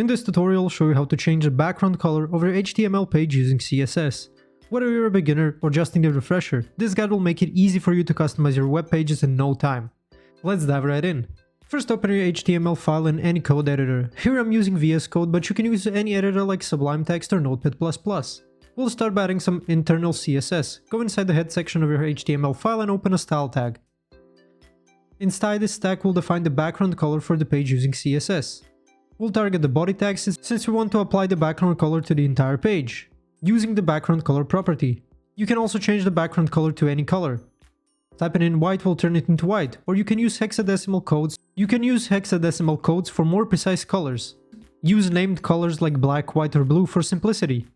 In this tutorial, I'll show you how to change the background color of your HTML page using CSS. Whether you're a beginner or just need a refresher, this guide will make it easy for you to customize your web pages in no time. Let's dive right in. First, open your HTML file in any code editor. Here I'm using VS Code, but you can use any editor like Sublime Text or Notepad++. We'll start by adding some internal CSS. Go inside the head section of your HTML file and open a style tag. Inside this tag, we'll define the background color for the page using CSS. We'll target the body tag since we want to apply the background color to the entire page, using the background color property. You can also change the background color to any color. Typing in white will turn it into white, or you can use hexadecimal codes. You can use hexadecimal codes for more precise colors. Use named colors like black, white, or blue for simplicity.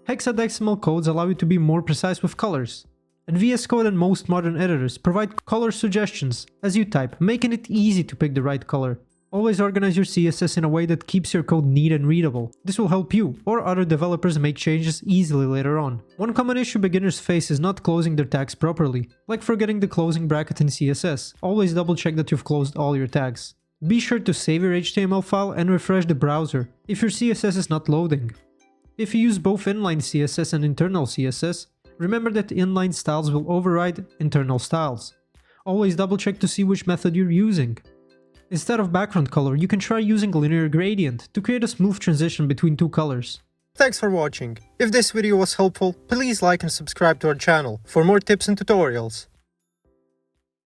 Hexadecimal codes allow you to be more precise with colors. And VS Code and most modern editors provide color suggestions as you type, making it easy to pick the right color. Always organize your CSS in a way that keeps your code neat and readable. This will help you or other developers make changes easily later on. One common issue beginners face is not closing their tags properly, like forgetting the closing bracket in CSS. Always double check that you've closed all your tags. Be sure to save your HTML file and refresh the browser if your CSS is not loading. If you use both inline CSS and internal CSS, remember that inline styles will override internal styles. Always double check to see which method you're using. Instead of background color, you can try using linear gradient to create a smooth transition between two colors. Thanks for watching. If this video was helpful, please like and subscribe to our channel for more tips and tutorials.